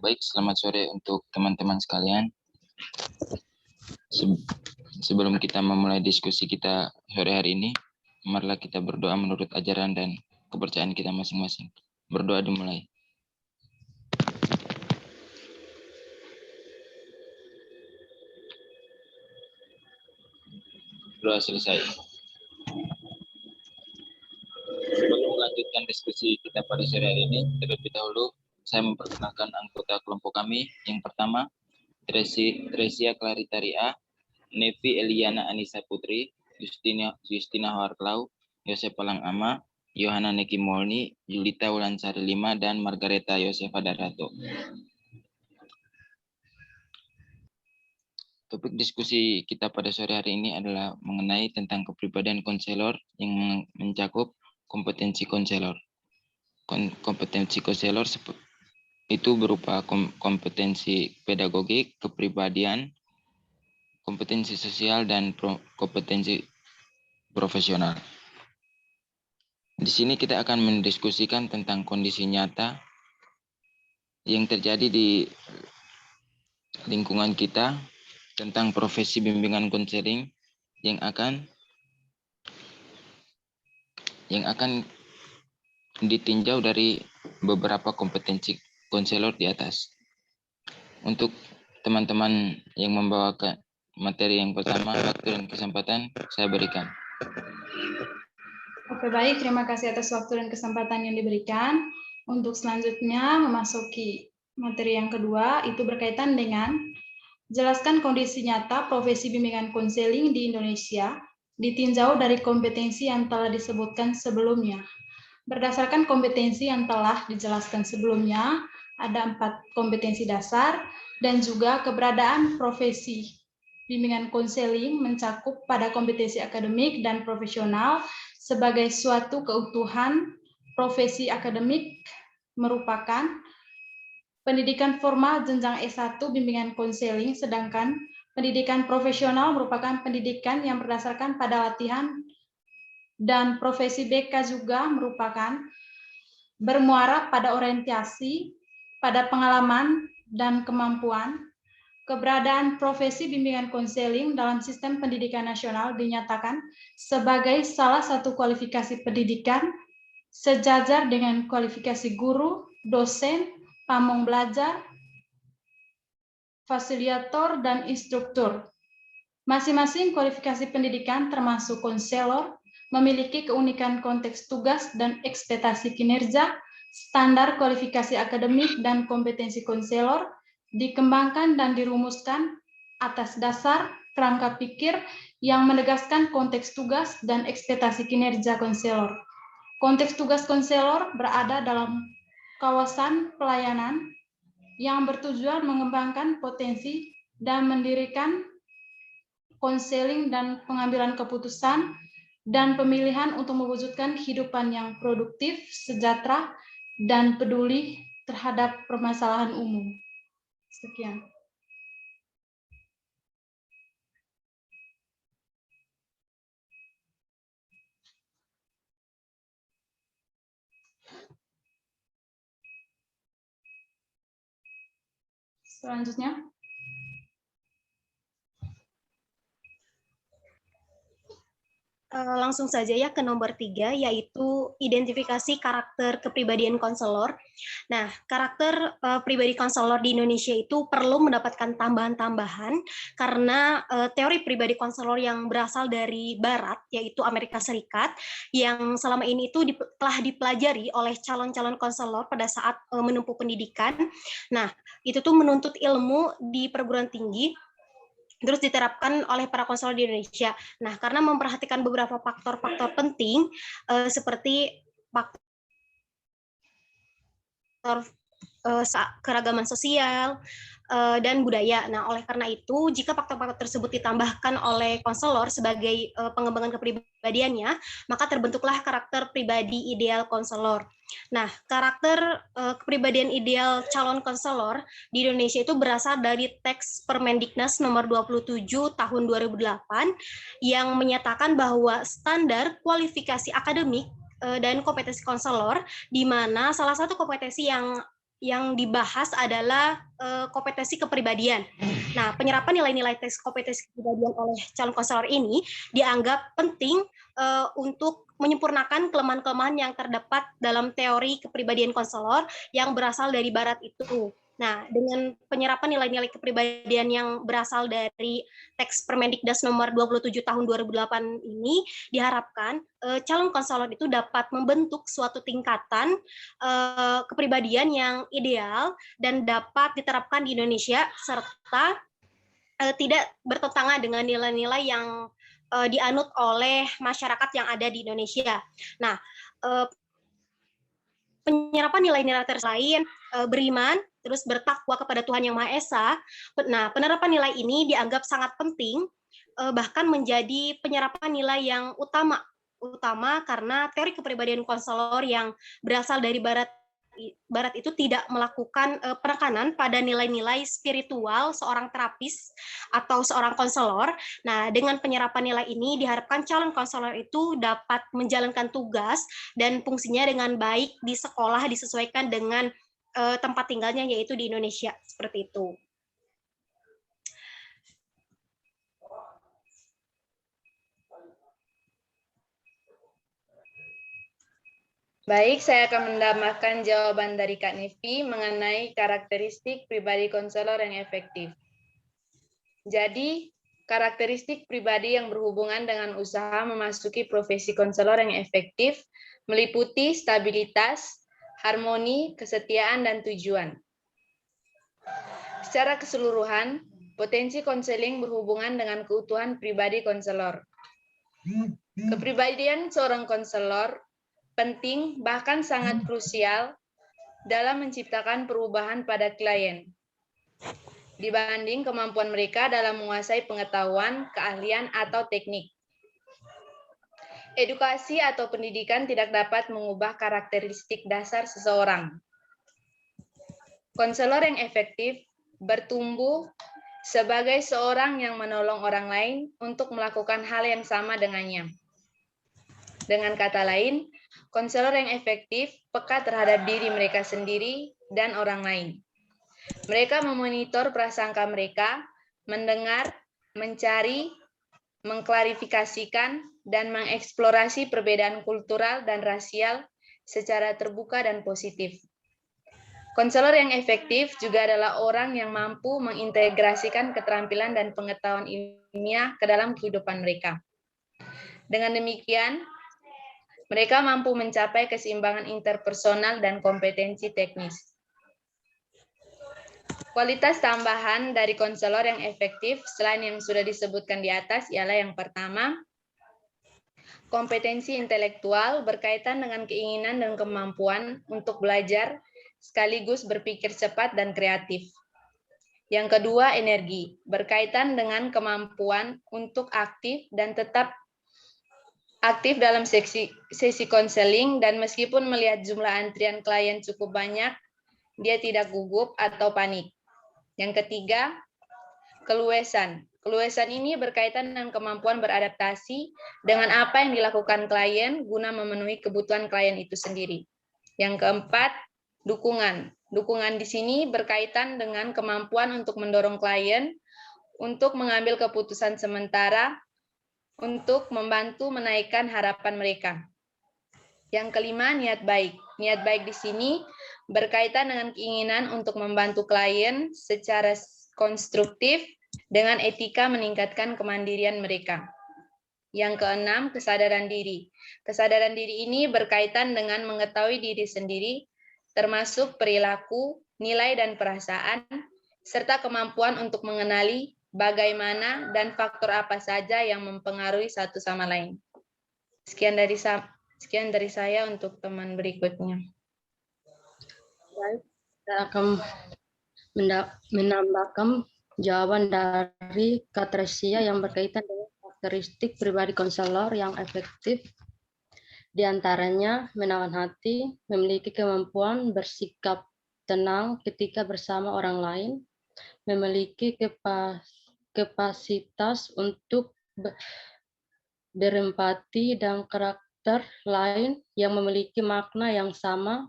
Baik, selamat sore untuk teman-teman sekalian. Sebelum kita memulai diskusi kita sore hari ini, marilah kita berdoa menurut ajaran dan kepercayaan kita masing-masing. Berdoa dimulai. Doa selesai. Sebelum melanjutkan diskusi kita pada sore hari ini, terlebih dahulu saya memperkenalkan anggota kelompok kami. Yang pertama, Tresia Claritaria, Nevi Eliana Anissa Putri, Justina Harklau, Yosef Palangama, Yohana Neki Molni, Yulita Wulansari Lima, dan Margareta Yosefa Darato. Topik diskusi kita pada sore hari ini adalah mengenai tentang kepribadian konselor yang mencakup kompetensi konselor. Kompetensi konselor itu berupa kompetensi pedagogik, kepribadian, kompetensi sosial, dan kompetensi profesional. Di sini kita akan mendiskusikan tentang kondisi nyata yang terjadi di lingkungan kita tentang profesi bimbingan konseling yang akan ditinjau dari beberapa kompetensi konselor di atas. Untuk teman-teman yang membawakan materi yang pertama, waktu dan kesempatan saya berikan. Oke, baik. Terima kasih atas waktu dan kesempatan yang diberikan. Untuk selanjutnya memasuki materi yang kedua, itu berkaitan dengan jelaskan kondisi nyata profesi bimbingan konseling di Indonesia ditinjau dari kompetensi yang telah disebutkan sebelumnya. Berdasarkan kompetensi yang telah dijelaskan sebelumnya, ada 4 kompetensi dasar dan juga keberadaan profesi bimbingan konseling mencakup pada kompetensi akademik dan profesional sebagai suatu keutuhan. Profesi akademik merupakan pendidikan formal jenjang S1 bimbingan konseling, sedangkan pendidikan profesional merupakan pendidikan yang berdasarkan pada latihan, dan profesi BK juga merupakan bermuara pada orientasi, pada pengalaman dan kemampuan. Keberadaan profesi bimbingan konseling dalam sistem pendidikan nasional dinyatakan sebagai salah satu kualifikasi pendidikan sejajar dengan kualifikasi guru, dosen, pamong belajar, fasilitator, dan instruktur. Masing-masing kualifikasi pendidikan termasuk konselor memiliki keunikan konteks tugas dan ekspektasi kinerja. Standar kualifikasi akademik dan kompetensi konselor dikembangkan dan dirumuskan atas dasar kerangka pikir yang menegaskan konteks tugas dan ekspektasi kinerja konselor. Konteks tugas konselor berada dalam kawasan pelayanan yang bertujuan mengembangkan potensi dan mendirikan konseling dan pengambilan keputusan dan pemilihan untuk mewujudkan kehidupan yang produktif, sejahtera, dan peduli terhadap permasalahan umum. Sekian. Selanjutnya. Langsung saja ya ke nomor 3, yaitu identifikasi karakter kepribadian konselor. Nah, karakter pribadi konselor di Indonesia itu perlu mendapatkan tambahan-tambahan karena teori pribadi konselor yang berasal dari Barat, yaitu Amerika Serikat, yang selama ini itu telah dipelajari oleh calon-calon konselor pada saat menempuh pendidikan. Nah, itu tuh menuntut ilmu di perguruan tinggi, terus diterapkan oleh para konselor di Indonesia. Nah, karena memperhatikan beberapa faktor-faktor penting seperti faktor keragaman sosial dan budaya. Nah, oleh karena itu, jika faktor-faktor tersebut ditambahkan oleh konselor sebagai pengembangan kepribadiannya, maka terbentuklah karakter pribadi ideal konselor. Nah, karakter kepribadian ideal calon konselor di Indonesia itu berasal dari teks Permendiknas nomor 27 tahun 2008 yang menyatakan bahwa standar kualifikasi akademik dan kompetensi konselor, di mana salah satu kompetensi yang yang dibahas adalah kompetensi kepribadian. Nah, penyerapan nilai-nilai tes kompetensi kepribadian oleh calon konselor ini dianggap penting untuk menyempurnakan kelemahan-kelemahan yang terdapat dalam teori kepribadian konselor yang berasal dari Barat itu. Nah, dengan penyerapan nilai-nilai kepribadian yang berasal dari teks Permendikdas nomor 27 tahun 2008 ini diharapkan calon konselor itu dapat membentuk suatu tingkatan kepribadian yang ideal dan dapat diterapkan di Indonesia serta tidak bertentangan dengan nilai-nilai yang dianut oleh masyarakat yang ada di Indonesia. Nah, penyerapan nilai-nilai lain beriman, terus bertakwa kepada Tuhan Yang Maha Esa. Nah, penerapan nilai ini dianggap sangat penting, bahkan menjadi penyerapan nilai yang utama karena teori kepribadian konselor yang berasal dari Barat itu tidak melakukan penekanan pada nilai-nilai spiritual seorang terapis atau seorang konselor. Nah, dengan penyerapan nilai ini diharapkan calon konselor itu dapat menjalankan tugas dan fungsinya dengan baik di sekolah disesuaikan dengan tempat tinggalnya yaitu di Indonesia, seperti itu. Baik, saya akan menambahkan jawaban dari Kak Nevi mengenai karakteristik pribadi konselor yang efektif. Jadi, karakteristik pribadi yang berhubungan dengan usaha memasuki profesi konselor yang efektif meliputi stabilitas, harmoni, kesetiaan, dan tujuan. Secara keseluruhan, potensi konseling berhubungan dengan keutuhan pribadi konselor. Kepribadian seorang konselor penting bahkan sangat krusial dalam menciptakan perubahan pada klien dibanding kemampuan mereka dalam menguasai pengetahuan, keahlian, atau teknik. Edukasi atau pendidikan tidak dapat mengubah karakteristik dasar seseorang. Konselor yang efektif bertumbuh sebagai seorang yang menolong orang lain untuk melakukan hal yang sama dengannya. Dengan kata lain, konselor yang efektif peka terhadap diri mereka sendiri dan orang lain. Mereka memonitor prasangka mereka, mendengar, mencari, mengklarifikasikan, dan mengeksplorasi perbedaan kultural dan rasial secara terbuka dan positif. Konselor yang efektif juga adalah orang yang mampu mengintegrasikan keterampilan dan pengetahuan ilmiah ke dalam kehidupan mereka. Dengan demikian, mereka mampu mencapai keseimbangan interpersonal dan kompetensi teknis. Kualitas tambahan dari konselor yang efektif selain yang sudah disebutkan di atas ialah yang pertama, kompetensi intelektual berkaitan dengan keinginan dan kemampuan untuk belajar sekaligus berpikir cepat dan kreatif. Yang kedua, energi berkaitan dengan kemampuan untuk aktif dan tetap aktif dalam sesi konseling dan meskipun melihat jumlah antrian klien cukup banyak, dia tidak gugup atau panik. Yang ketiga, keluasan. Keluasan ini berkaitan dengan kemampuan beradaptasi dengan apa yang dilakukan klien guna memenuhi kebutuhan klien itu sendiri. Yang keempat, dukungan. Dukungan di sini berkaitan dengan kemampuan untuk mendorong klien untuk mengambil keputusan sementara untuk membantu menaikkan harapan mereka. Yang kelima, niat baik. Niat baik di sini berkaitan dengan keinginan untuk membantu klien secara konstruktif dengan etika meningkatkan kemandirian mereka. Yang keenam, kesadaran diri. Kesadaran diri ini berkaitan dengan mengetahui diri sendiri, termasuk perilaku, nilai, dan perasaan, serta kemampuan untuk mengenali bagaimana dan faktor apa saja yang mempengaruhi satu sama lain. Sekian dari saya untuk teman berikutnya. Baik, saya akan menambahkan jawaban dari Kak Tresia yang berkaitan dengan karakteristik pribadi konselor yang efektif. Di antaranya, menawan hati, memiliki kemampuan bersikap tenang ketika bersama orang lain, memiliki kapasitas untuk berempati dan karakter lain yang memiliki makna yang sama,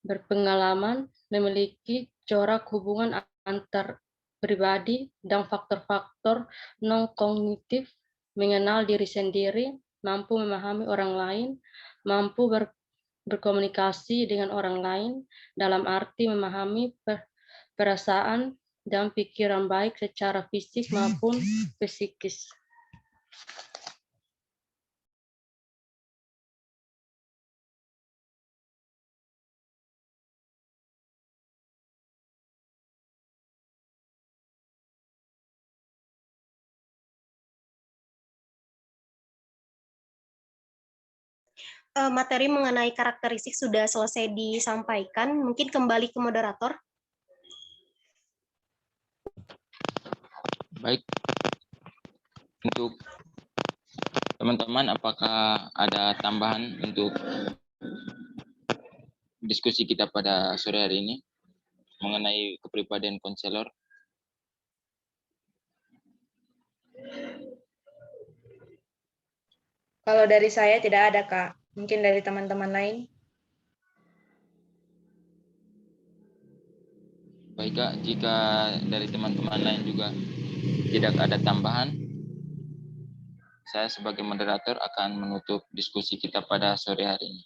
berpengalaman, memiliki corak hubungan antar pribadi dan faktor-faktor non-kognitif, mengenal diri sendiri, mampu memahami orang lain, mampu berkomunikasi dengan orang lain, dalam arti memahami perasaan dan pikiran baik secara fisik maupun psikis. Materi mengenai karakteristik sudah selesai disampaikan. Mungkin kembali ke moderator. Baik. Untuk teman-teman, apakah ada tambahan untuk diskusi kita pada sore hari ini mengenai kepribadian konselor? Kalau dari saya tidak ada, Kak. Mungkin dari teman-teman lain. Baik, Kak, jika dari teman-teman lain juga tidak ada tambahan, saya sebagai moderator akan menutup diskusi kita pada sore hari ini.